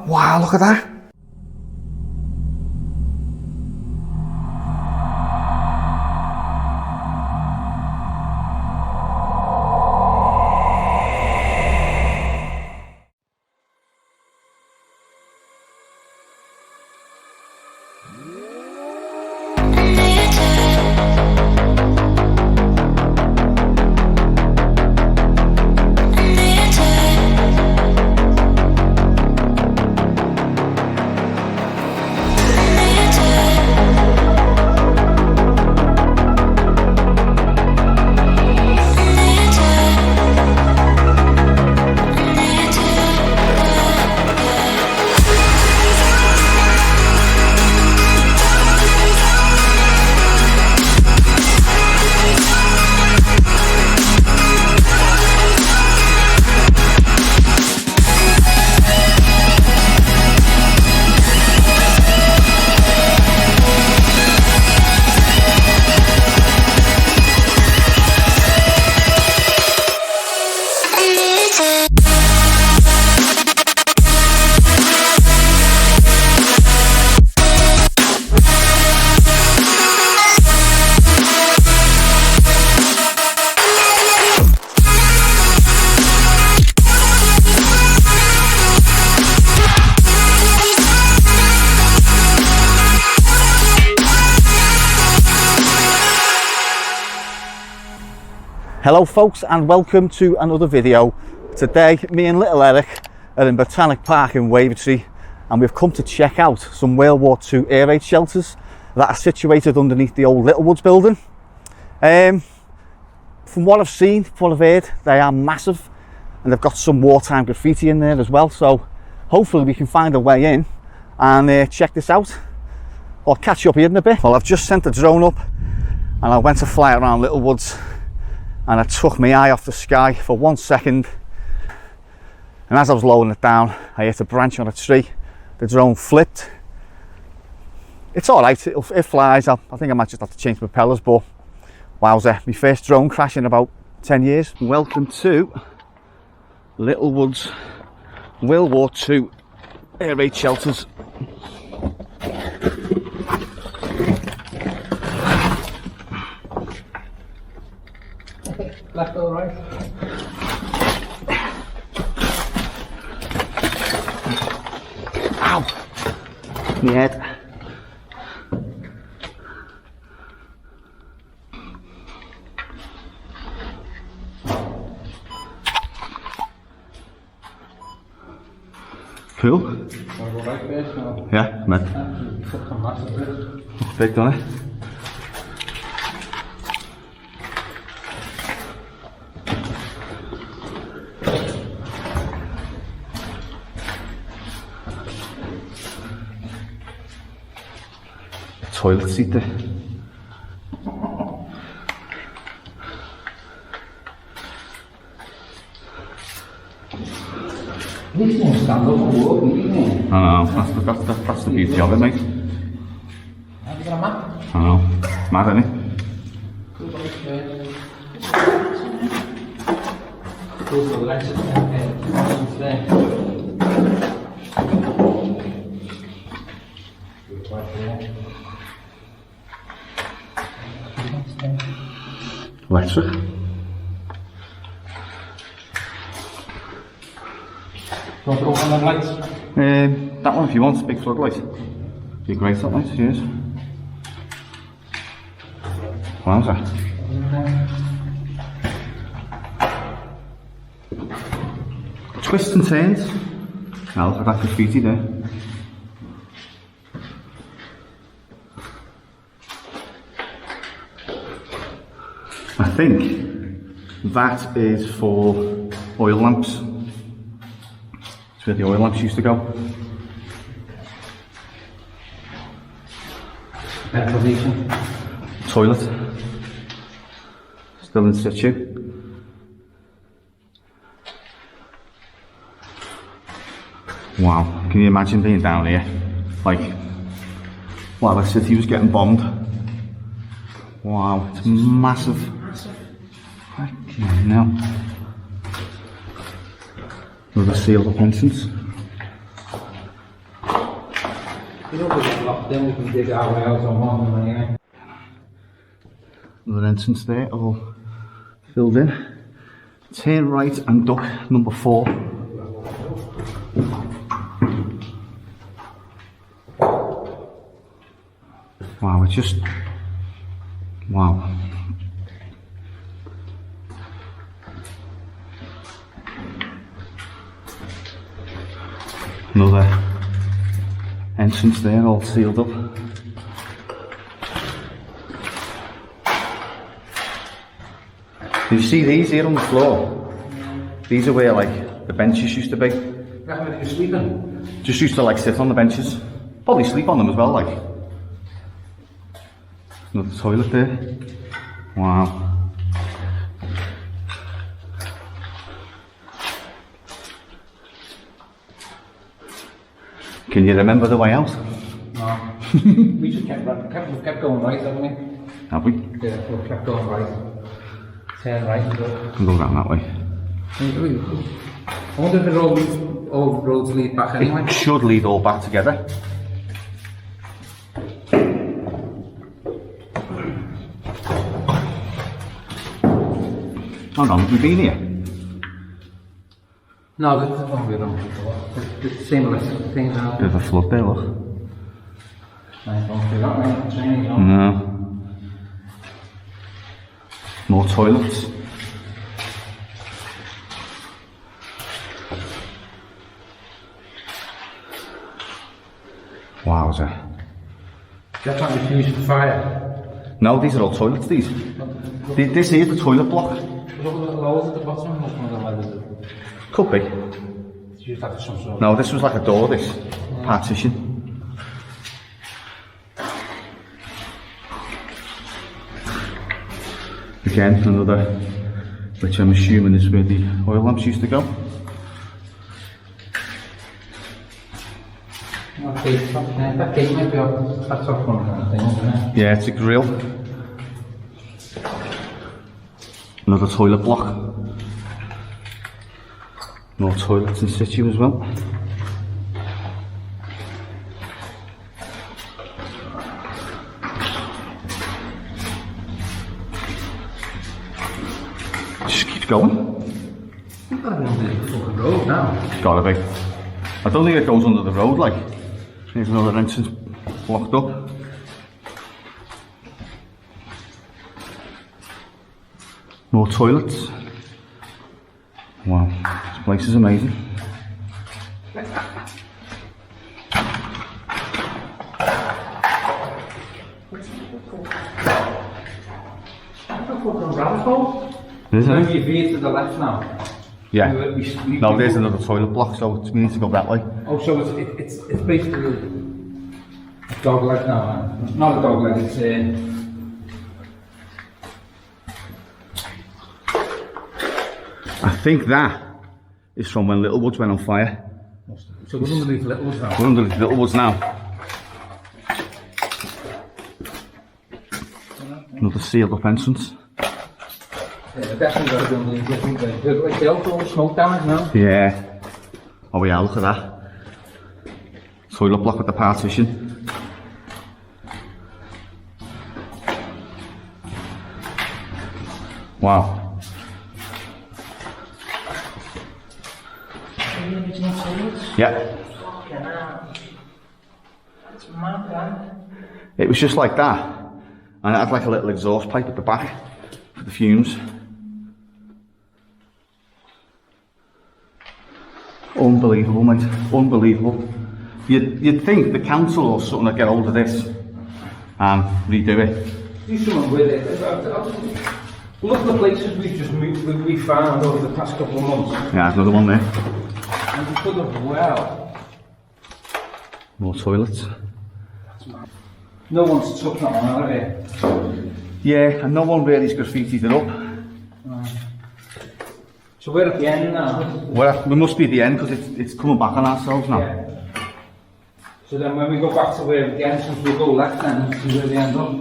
Wow, look at that. Hello folks, and welcome to another video. Today me and little Eric are in Wavertree Park in Wavertree, and we've come to check out some World War II air raid shelters that are situated underneath the old Littlewoods building. From what I've seen, from what I've heard, they are massive, and they've got some wartime graffiti in there as well, so hopefully we can find a way in and check this out. I'll catch you up here in a bit. Well, I've just sent the drone up and I went to fly around Littlewoods, and I took my eye off the sky for 1 second, and as I was lowering it down, I hit a branch on a tree. The drone flipped. It's all right, it flies. I think I might just have to change propellers, but wowzer, my first drone crash in about 10 years. Welcome to Littlewoods World War II air raid shelters. Left or right? Ow! My head. Cool. I'll go back there now. Yeah, man. Took some massive bit. Big, don't it? Toilet seat there. This won't stand up and walk, isn't it? I know, that's the beauty of it, mate. Have you got a map? I know, it's mad, isn't it? Go back there. Go to the left there. Electric. Want to open the lights? That one if you want, big floodlight. Be great, that light, cheers. Wowzer. Twists and turns. Now look at that graffiti there. I think that is for oil lamps. It's where the oil lamps used to go. Petrol station. Toilet. Still in situ. Wow, can you imagine being down here? Like, while the city was getting bombed. Wow, it's massive. Fucking hell. Another sealed up entrance. You know, we get locked in, we can dig our way out on one of them anyway. Another entrance there, all filled in. Turn right and duck number 4. Wow, it's just, wow. Another entrance there, all sealed up. Did you see these here on the floor? These are where like the benches used to be. That's where you're sleeping? Just used to like sit on the benches. Probably sleep on them as well, like. Another toilet there. Wow. Can you remember the way out? No. We just kept going right, haven't we? Have we? Yeah, we kept going right. Turn right and go. Can go down that way. I wonder if all roads lead back anyway. It should lead all back together. Hang on, have we been here? No, this is one we're on before. It's the same electric thing now. Bit of a flood there, look. Nice one, we're not running the training on. No. More toilets. Wowza. That's not used for fire. No, these are all toilets, these. This here is the toilet block. There's a little holes at the bottom, or something like that. Could be. It's used after some sort of... No, this was like a door, this. Partition. Again, another, which I'm assuming is where the oil lamps used to go. That gate might be up, that's up one kind of thing, isn't it? Yeah, it's a grill. Another toilet block. More toilets in situ as well. Just keeps going. You've got to be under the fucking road now. Gotta be. I don't think it goes under the road, like. There's another entrance blocked up. More toilets. Wow, this place is amazing. Isn't it? You veer to the left now. Yeah. No, there's another toilet block, so we need to go that way. Oh, so it's basically a dog leg now, man. Not a dog leg, it's I think that is from when Littlewoods went on fire. So we're underneath Littlewoods now. We're underneath Littlewoods now. Another sealed up entrance. Yeah, definitely got to be underneath Littlewoods. Like the outdoor smoke damage now. Yeah. Oh yeah, look at that. Toilet block with the partition. Wow. Yeah. It was just like that. And it had like a little exhaust pipe at the back for the fumes. Unbelievable, mate. Unbelievable. You'd think the council or something would get hold of this and redo it. Do something with it. Look at the places we've just moved, we found over the past couple of months. Yeah, there's another one there. And we could have, well. More toilets. No one's took that one out of here. Yeah, and no one really's graffitied it up. So we're at the end now. Well, we must be at the end because it's coming back on ourselves now. Yeah. So then when we go back to where the entrance, we'll go left then and see where they end up.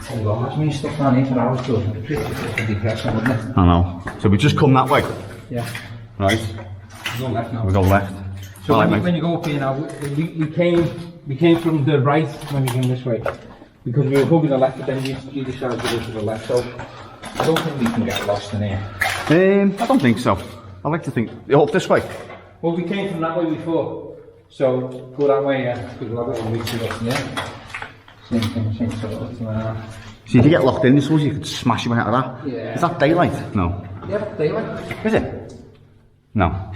Tell you what, imagine when you stuck down here for hours, though. It'd be depressing, wouldn't it? I know. So we just come that way. Yeah. Right. We go left now. We go left. So Alright, mate. when you go up here now, we came from the right when we came this way. Because we were going to the left, but then you decided to go to the left. So I don't think we can get lost in here. I don't think so. I like to think up this way. Well, we came from that way before. So go that way, yeah. Because we'll have a little reach to us, yeah. Same thing, same sort of thing like that. So if you get locked in, I suppose you could smash your way out of that. Yeah. Is that daylight? No. Yeah, daylight. Is it? No.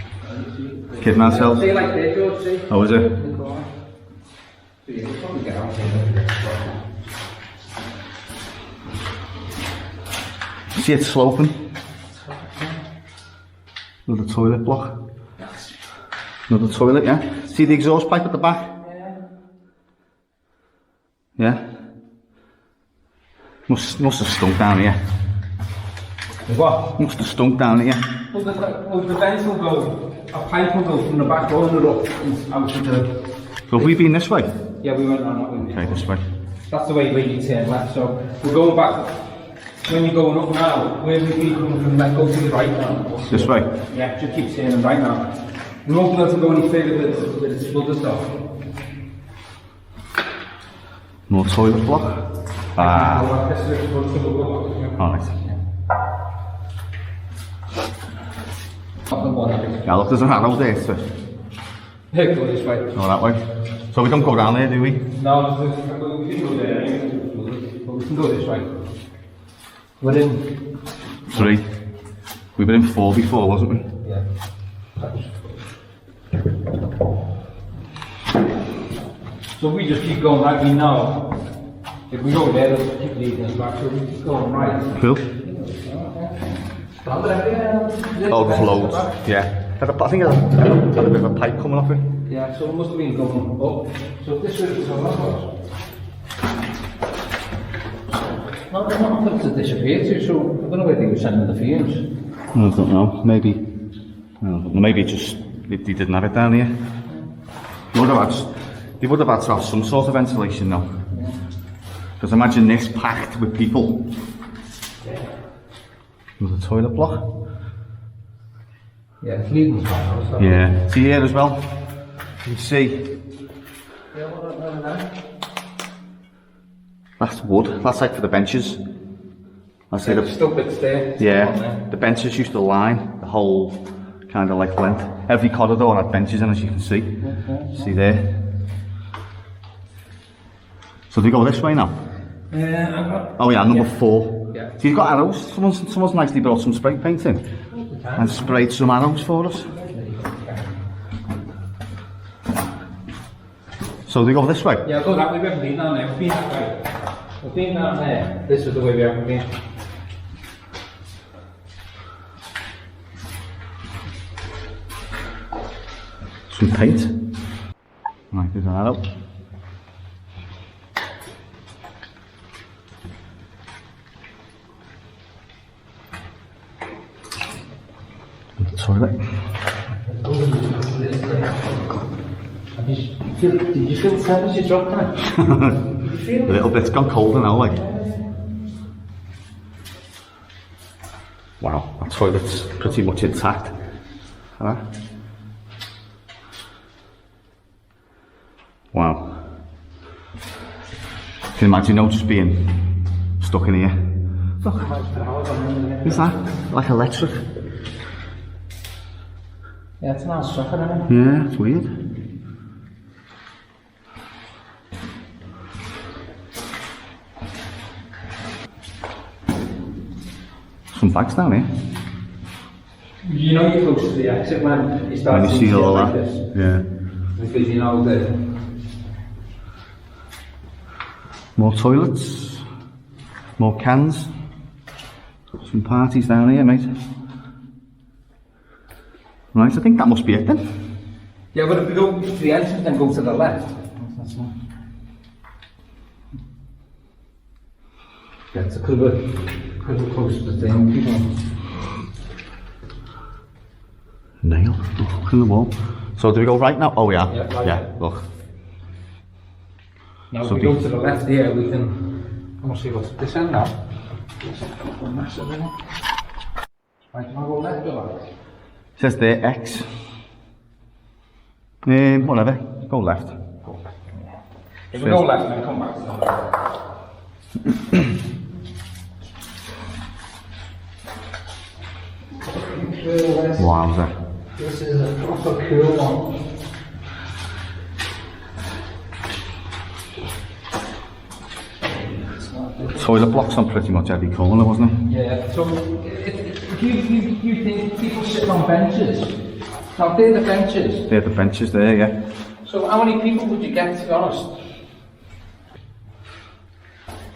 Kidding ourselves. Daylight there, George, see? Oh, is it? So yeah, we'll probably get out here. See it sloping? Another toilet block. Another toilet, yeah? See the exhaust pipe at the back? Yeah? Must have stunk down here. What? Must have stunk down here. Well, the vents will go, a pipe will go from the back door and up and out to the... So have we been this way? Yeah, we went on that way. Okay, this way. That's the way where you turn left, so we're going back. When you're going up now, where we be coming from, let's go to the right now. This way? Yeah, just keep turning right now. We won't be able to go any further with this other stuff. More toilet block? Ah. Alright. Yeah, look, there's an arrow there, so. Yeah, go this way. Go that way. So we don't go down there, do we? No, we can go there, but we can go this way. We're in 3. We were in 4 before, wasn't we? Yeah. So we just keep going right, we know. If we go there, they'll keep leading us back, so we keep going right. Cool. Oh, there's loads. Yeah. I think there's a bit of a pipe coming off it. Yeah, so it must have been going up. So this way, so no, they're not going to disappear too, so I don't know where they were sending the fumes. I don't know, maybe. I don't know, maybe they didn't have it down here. They would have had to have some sort of ventilation now. Because imagine this packed with people. Another toilet block. Yeah, it's leading us back. Yeah, see here as well. You can see. Yeah, what that? That's wood. That's like for the benches. I say the still bits there. yeah, the benches used to line the whole kind of like length. Every corridor had benches in, as you can see. Okay. See there. So do we go this way now? Oh yeah, number 4. Yeah. So you've got arrows. Someone's nicely brought some spray paint in and sprayed some arrows for us. So do we go this way? Yeah, go that way. We haven't been down there. We've been that way. We've been down there. This is the way we haven't been. Some paint. Right, there's an arrow. The toilet. Did you feel the temperature drop tonight? A little bit. It's gone colder now, like. Wow, that toilet's pretty much intact. Huh? Wow. Can you imagine now just being stuck in here? Look. Is that like electric? Yeah, it's not sucking, isn't it? Yeah, it's weird. Some bags down here. You know you're close to the exit when you start When you see all like that. this. Yeah. Because you know that. More toilets. More cans. Some parties down here, mate. Right, I think that must be it then. Yeah, but if we go to the entrance then go to the left. Yeah, it's because we're close to the thing, people. Nail. Look in the wall. So do we go right now? Oh yeah. Yeah, right. Yeah, look. Now if So we go to the left here, we can... I'm going to see what's this end now. It's a massive, isn't it? Right, can I go left or right? It says there X. Whatever. Go left. If we go left, then come back. Wowzer. This is a proper cool one. Toilet blocks on pretty much every corner, wasn't it? Yeah, so if you think people sitting on benches, now they're the benches. They're the benches there, yeah. So how many people would you get, to be honest?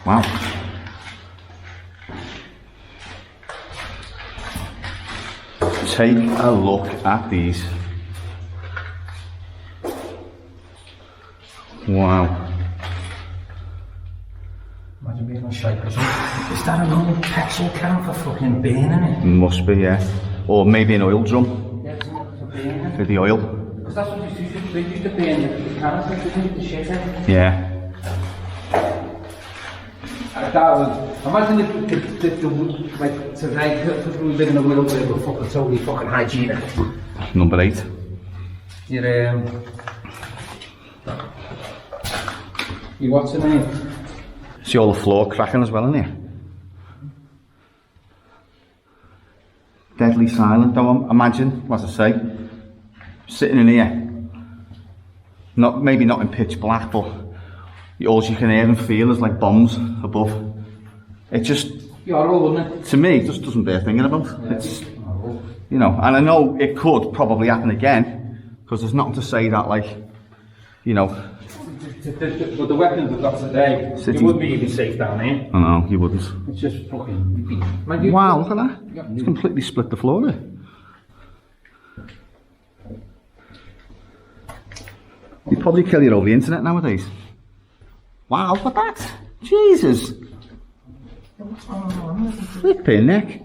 Wow. Take a look at these. Wow. Imagine being on shite. Is that an old petrol can for fucking burning it? Must be, yeah. Or maybe an oil drum Yeah, it's not for burning. for the oil. Because that's what they used to burn the cans, didn't they? The shit out. Yeah. That was, imagine the like today, because we live in a world where we're fucking totally fucking hygienic. Number 8. You're what's the name? See all the floor cracking as well in here. Deadly silent though. Imagine, as I say, sitting in here. Maybe not in pitch black, but all you can hear and feel is like bombs above. It just, Horrible, wouldn't it? to me, it just doesn't bear thinking about. Yeah, It's, you know, and I know it could probably happen again, because there's nothing to say that, like, you know. But the weapons we've got today, you wouldn't be even safe down here. I know, you wouldn't. It's just fucking. Wow, look at that. It's completely split the floor there. You'd probably kill you over the internet nowadays. Wow, look at that. Jesus. Flipping neck.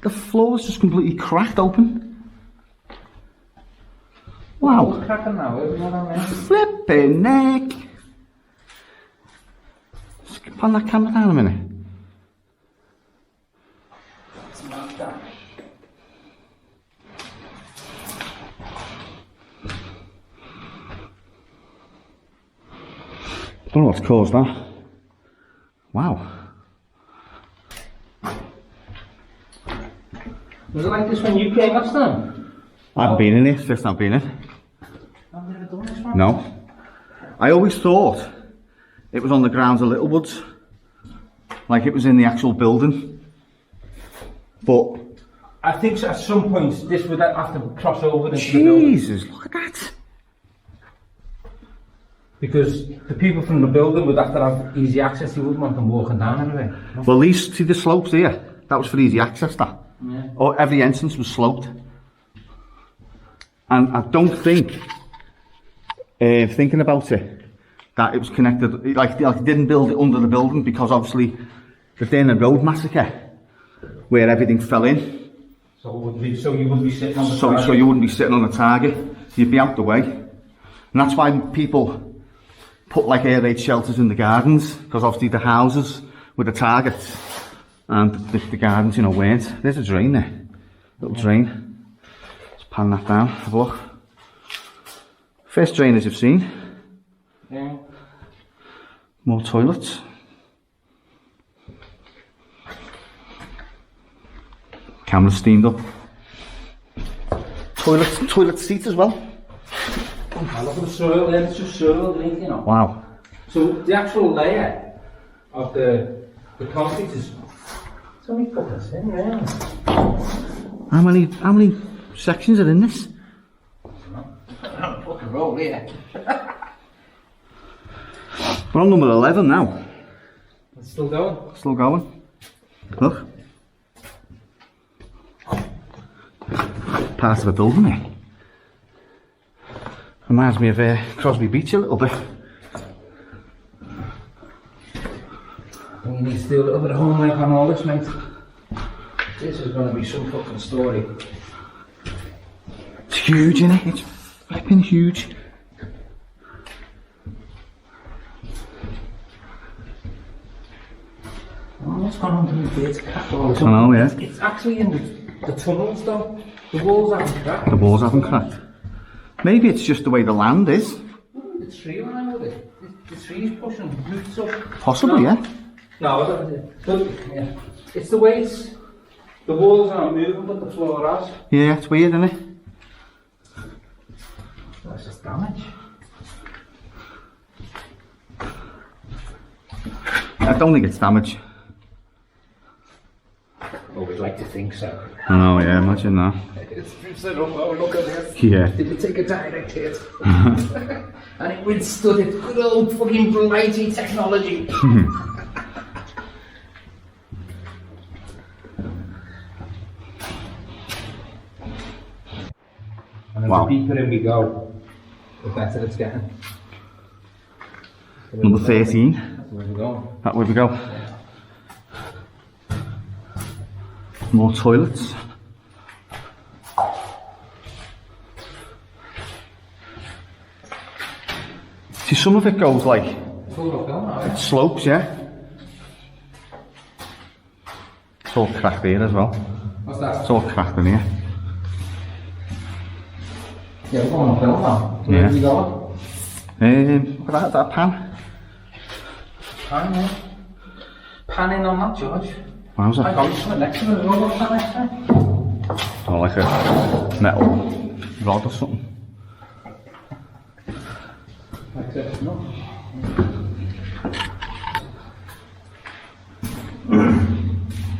The floor's just completely cracked open. Wow. It's cracking now, isn't it? Flipping neck. Just pan that camera down a minute. Don't know what's caused that. Wow. Was it like this when you came last time? I haven't been in here, first time I've been in. I've never done this one. No. I always thought it was on the grounds of Littlewoods. Like it was in the actual building. But I think at some point this would have to cross over into the building. Jesus, look at that. Because the people from the building would have to have easy access, you wouldn't want them walking down anyway. Well, these, see the slopes here? That was for easy access, that. Yeah. Or every entrance was sloped. And I don't think, thinking about it, that it was connected, like they didn't build it under the building because obviously the Durning Road massacre, where everything fell in. So you wouldn't be sitting on the target. So you wouldn't be sitting on the target, you'd be out the way. And that's why people put like air raid shelters in the gardens, because obviously the houses were the targets and the gardens, you know, weren't. There's a drain there, little drain. Pan that down, have a look. First drainage you've seen. Yeah. More toilets. Camera steamed up. Toilet seats as well. Oh, look at the soil there, it's just soil underneath, you know. Wow. So the actual layer of the concrete is, it's only fucking thin, really. How many sections are in this? Fucking roll here. We're on number 11 now. It's still going. Still going. Look. Part of a building there. Reminds me of Crosby Beach a little bit. You need to do a little bit of homework on all this, mate. This is going to be some fucking story. It's huge, isn't it? It's flipping huge. Oh, what's gone on to the catalogue? I know, yeah. It's actually in the tunnels though. The walls haven't cracked. The walls haven't cracked. Maybe it's just the way the land is. The tree line with it. The tree's pushing roots up. Possibly, no. yeah. No, I don't, yeah. It's the way it's... The walls aren't moving, but the floor has. Yeah, it's weird, isn't it? That's just damage. I don't think it's damage. Oh, we'd like to think so. Oh yeah, imagine that. It's set up, oh look at this. Yeah. Did you take a direct hit? And it withstood it. Good old fucking blighty technology. And Wow. the deeper in we go, the better it's getting. Number 13. That's where we go. That way we go. More toilets. See, some of it goes like, It's all uphill now, it slopes, yeah. It's all cracked here as well. What's that? It's all cracked in here. Yeah, we're going uphill now. So Yeah. where are we going? Look at that pan. Pan, yeah. Panning on that, George. Wow's I that? got something next to it. What's that next to it? Oh, like a metal rod or something. Like it, no.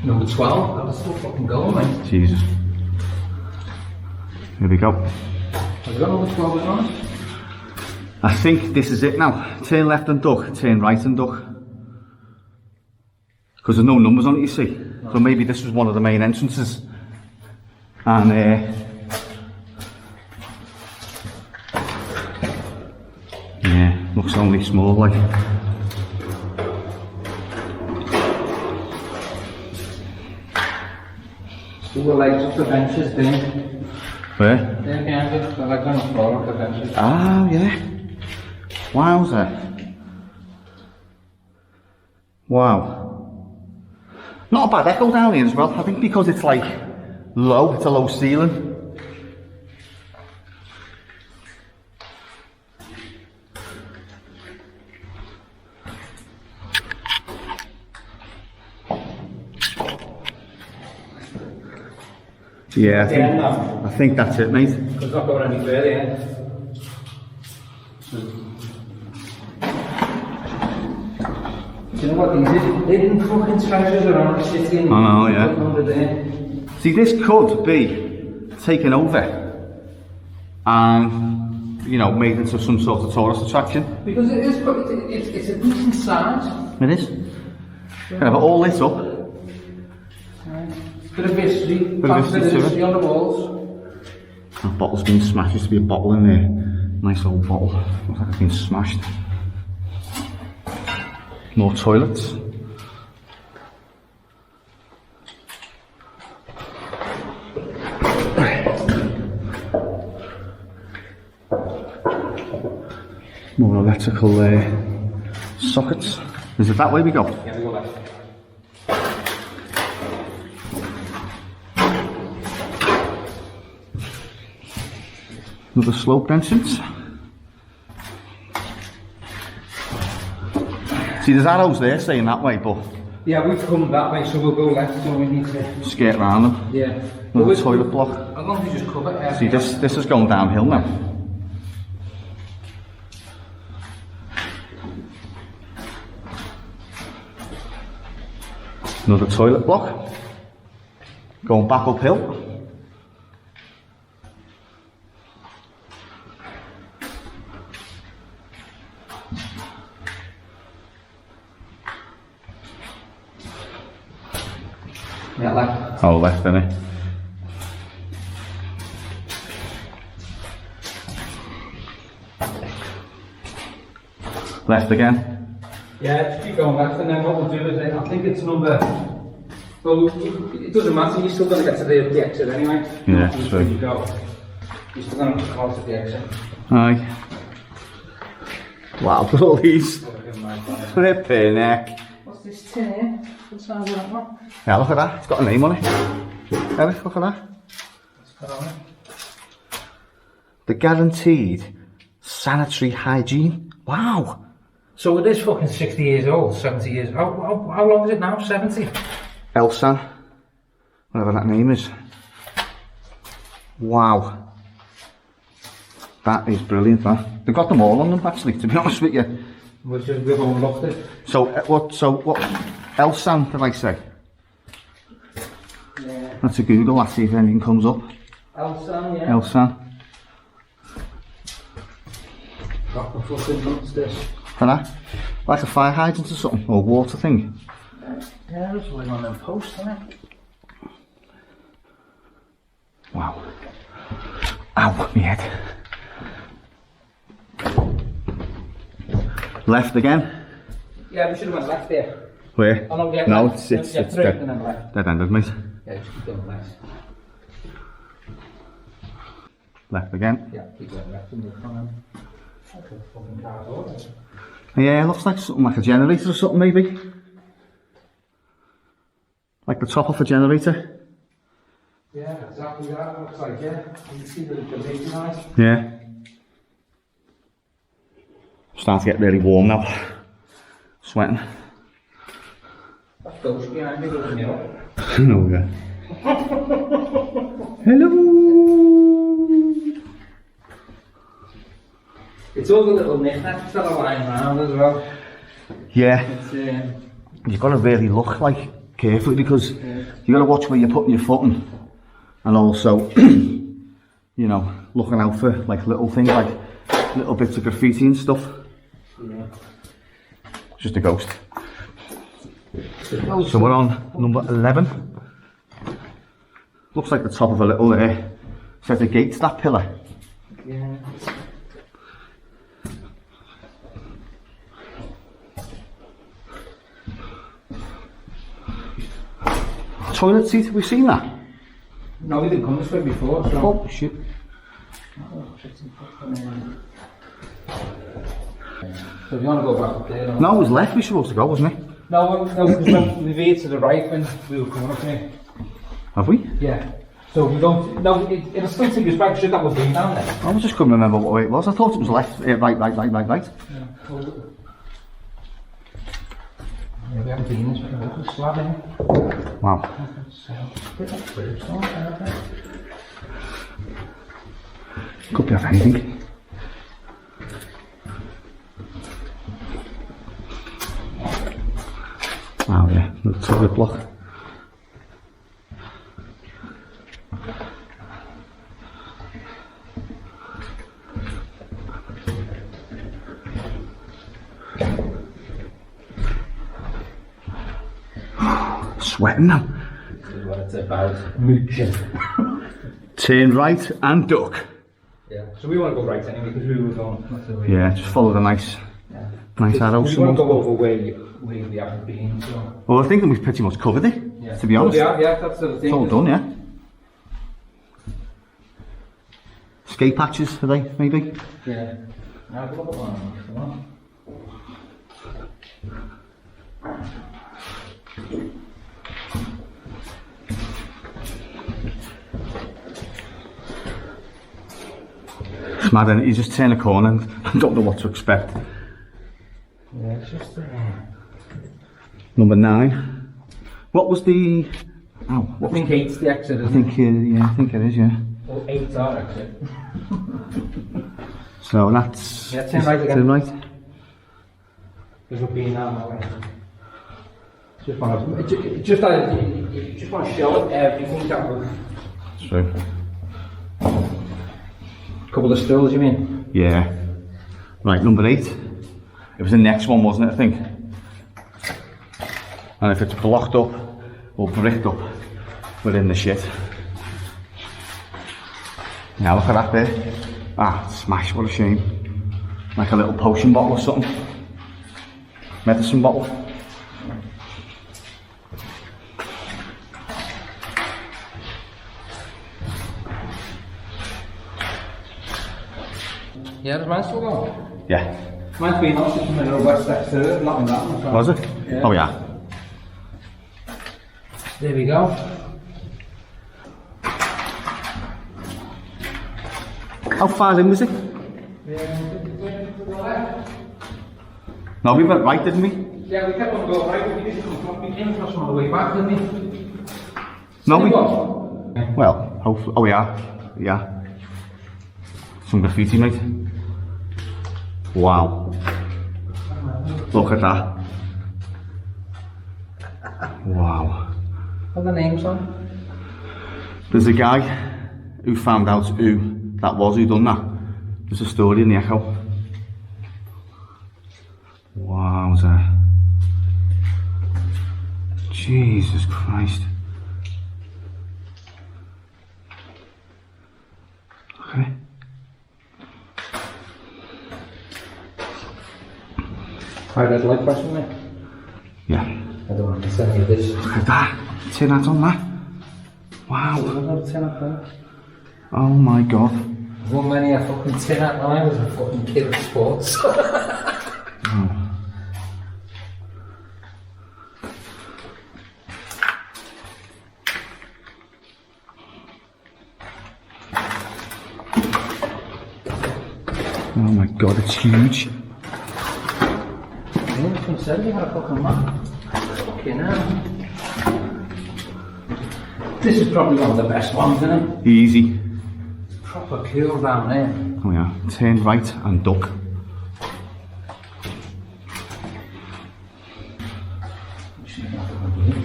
Number 12. That was still fucking going, mate. Jesus. Here we go. Have you got number 12 as well? I think this is it now. Turn left and duck, turn right and duck. Because there's no numbers on it, you see. So maybe this was one of the main entrances. And yeah, looks only small like. Two legs up the benches, then. Where? There again, the legs on the floor up the benches. Ah, yeah. Wowza. Wow. Not a bad echo down here as well. I think because it's like low, it's a low ceiling. Yeah, I think that's it, mate. It's not going any further, yeah. Do you know what these hidden fucking treasures around the city? I know, yeah. Under there. See, this could be taken over and, you know, made into some sort of tourist attraction. Because it is, it's a decent size. It is. Can have it all lit up. Bit of history, Bit of history on the walls. That bottle's been smashed. Used to be a bottle in there. Nice old bottle. Looks like it's been smashed. More toilets. More electrical sockets. Is it that way we go? Yeah, we go left. Another sloped entrance. See, there's arrows there saying that way, but Yeah, we've come that way, so we'll go left, so we need to... skate around them. Yeah. Another toilet block. As long as you just cover it. See, this is going downhill now. Another toilet block. Going back uphill. Yeah, left. Oh, left, innit? Left again. Yeah, just keep going left, and then what we'll do is, I think it's number... Well, it doesn't matter, you're still going to get to the exit anyway. Yeah, Where true. you go. You're still going to cross at the exit. Aye. Wow, look at all these. Flipping neck. What's this tin here? What size is that one? Yeah, look at that. It's got a name on it. Eric, look at that. Let's put on it. The guaranteed sanitary hygiene. Wow. So it is fucking 60 years old, 70 years. How long is it now? 70? Elsan, whatever that name is. Wow. That is brilliant, man. They've got them all on them, actually, to be honest with you. We've overlooked it. So what Elsan did I say? Yeah. That's a Google, let's see if anything comes up. Elsan, yeah. Elsan. Got the fucking nuts, this. For that? Like a fire hydrant or something, or water thing. Yeah, it's like on them posts, isn't it? Wow. Ow, my head. Left again? Yeah, we should have went left there. Where? Oh, no, yeah, no, left. it's Yeah, straight dead, and then left. dead ended, mate. Yeah, just keep going left. Left again. Yeah, keep going left and look on them. That's a fucking car's order. Yeah, it looks like something like a generator or something, maybe. Like the top of a generator. Yeah, exactly that. It looks like, yeah. You can see the lazy nice. Yeah. Starting to get really warm now. Sweating. That's ghost behind me, doesn't it? No, yeah. Hello. It's all the little knickknacks that are lying around as well. Yeah. It's, You've got to really look like carefully because you've got to watch where you're putting your foot in, and also, you know, looking out for like little things like little bits of graffiti and stuff. yeah. Just a ghost. So we're on number 11. Looks like the top of a little set of gates, that pillar. Yeah. Toilet seat, have we seen that? No, we didn't come this way before, so. Oh shit. So if you want to go back up there. No, it was left we were supposed to go, wasn't it? No, because we veered to the right when we were coming up here. Have we? Yeah. So we don't. No, it'll still take us back. Should that was going down there? I just couldn't remember what way it was. I thought it was left, right. Yeah. Yeah, we haven't been this way. There's a slab in it. Wow. Could be of anything. Oh yeah, the toilet block. Sweating now. This is what it's about. Mooching. Turn right and duck. Yeah. So we want to go right anyway because we were going. That's the way. Yeah, just follow the nice arrow. We want to go over where we haven't been. So. Well, I think that we've pretty much covered it, Yeah. to be honest. Yeah, that's the thing. It's all done, yeah. Skate patches today, maybe? Yeah. I've got one. It's mad, and you just turn a corner and don't know what to expect. Yeah, it's just. Number 9. What was the? Oh, what I think 8's the exit, I isn't think yeah, I think it is, yeah. Well, 8's our exit. So that's Yeah, turn right again. turn right. Because we're being that way. Just want to show it everything that was. True. Couple of stools, you mean? Yeah. Right, number 8. It was the next one, wasn't it? I think. And if it's blocked up or bricked up, we're in the shit. Now look at that there. Ah, smash! What a shame. Like a little potion bottle or something. Medicine bottle. Yeah, does mine still go? Yeah. Mine's been on since the west exit, not on that one. Was it? Yeah. Oh yeah. There we go. How far in was it? No, we went right, didn't we? Yeah, we kept on going right, but we didn't come across, we came across on the way back, didn't we? No, we... What? Well, hopefully... Oh, yeah. Yeah. Some graffiti, mate. Wow. Look at that. Wow. What are the names on? There's a guy who found out who that was, who done that. There's a story in the Echo. Wowza. Jesus Christ. Okay. High red light flashing there? Yeah. I don't want to send you this. Look at that. Tin hat on that. Wow. Oh my god. One many a fucking tin hat when I was a fucking kid at sports. Oh. Oh my god, it's huge. Yeah, said you had a fucking map. Fucking hell. This is probably one of the best ones, isn't it? Easy. Proper cool down there. Oh yeah, turn right and duck.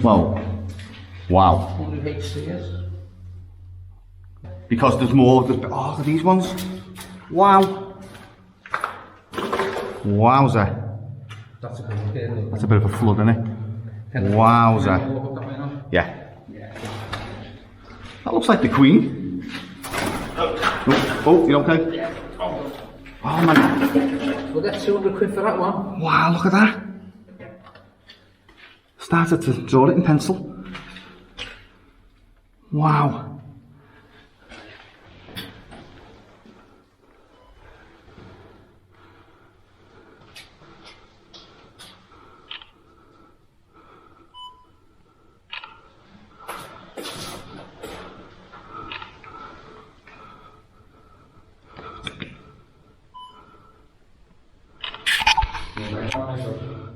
Well, wow. Because there's more, oh, these ones. Wow. Wowza. That's a bit of That's a bit of a flood, isn't it? Wowza. Yeah. That looks like the Queen. Oh, you okay? Oh my god. We'll get 200 quid for that one. Wow, look at that. Started to draw it in pencil. Wow.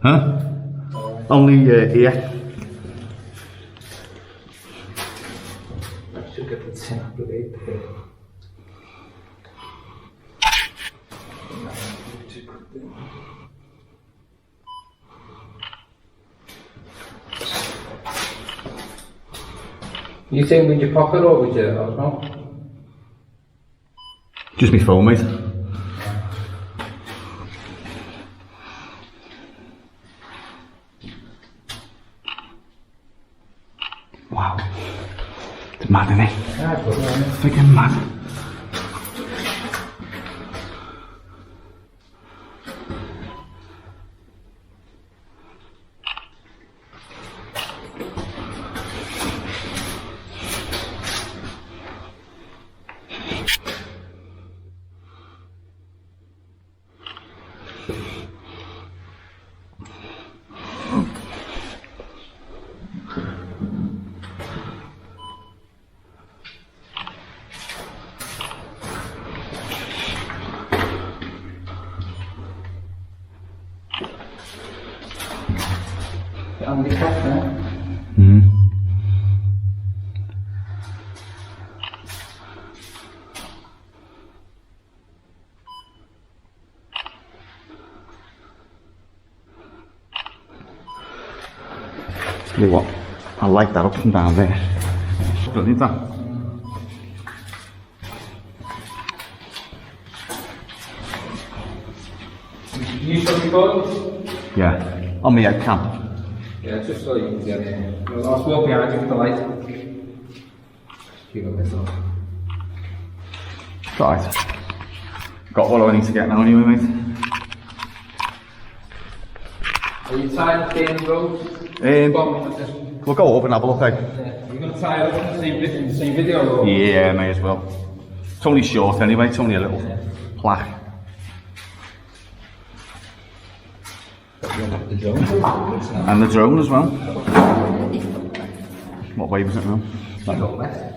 Huh? Only here. I should get the 10 up with 8 here. You think with your pocket or with your no? Just me phone, mate. Wow. It's mad, isn't it? Freaking mad. Tell you what, I like that up from down there. Brilliant, that. You shot your photos? Yeah, on my cam. Yeah, just so you can get in. I'll walk behind you with the light. Keep it this off. Right. Got what I need to get now anyway, mate. Are you tired of being roads? We'll go up and have a look, eh? Yeah. You're going to tie it up in the same video? Or? Yeah, may as well. It's only short anyway, it's only a little plaque. The drone. And the drone as well. What wave is it now? Go left.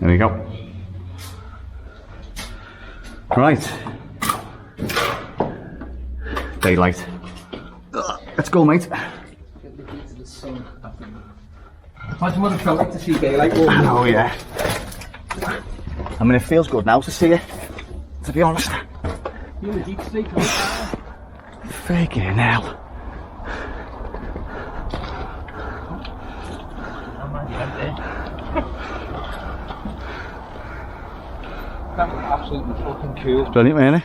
There we go. Right. Daylight. Let's go, mate. Imagine what it felt like to see daylight. Oh yeah. I mean, it feels good now to see it, to be honest. You're in the deep state. Freaking hell. That was absolutely fucking cool. Brilliant, really.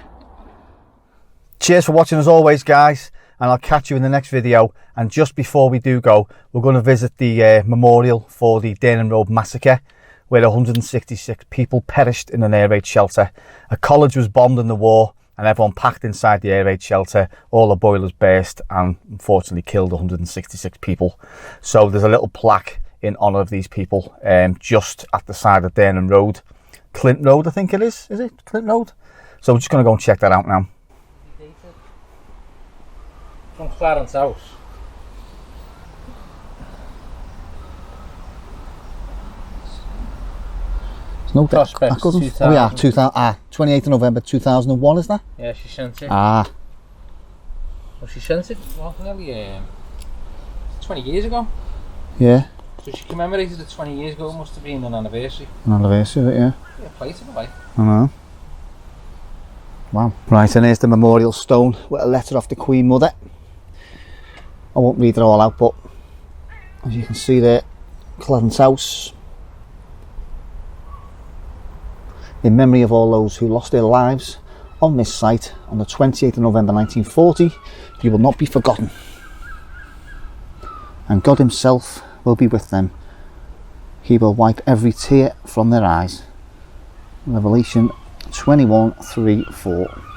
Cheers for watching as always, guys, and I'll catch you in the next video. And just before we do go, we're going to visit the memorial for the Durning Road massacre, where 166 people perished in an air raid shelter. A college was bombed in the war and everyone packed inside the air raid shelter. All the boilers burst and unfortunately killed 166 people. So there's a little plaque in honour of these people just at the side of Durning Road. Clint Road, I think it is. Is it Clint Road? So we're just going to go and check that out now. From Clarence House. No Prospects, 2000. Oh yeah, 28th of November 2001, is that? Yeah, she sent it. Ah. Well, she sent it, well, nearly 20 years ago. Yeah. So she commemorated it 20 years ago. It must have been an anniversary. An anniversary of it, yeah. Yeah, place of it, I know. Wow. Right, and here's the memorial stone with a letter off the Queen Mother. I won't read it all out, but as you can see there, Clarence House. In memory of all those who lost their lives on this site on the 28th of November 1940, you will not be forgotten. And God himself will be with them. He will wipe every tear from their eyes. Revelation 21:3-4.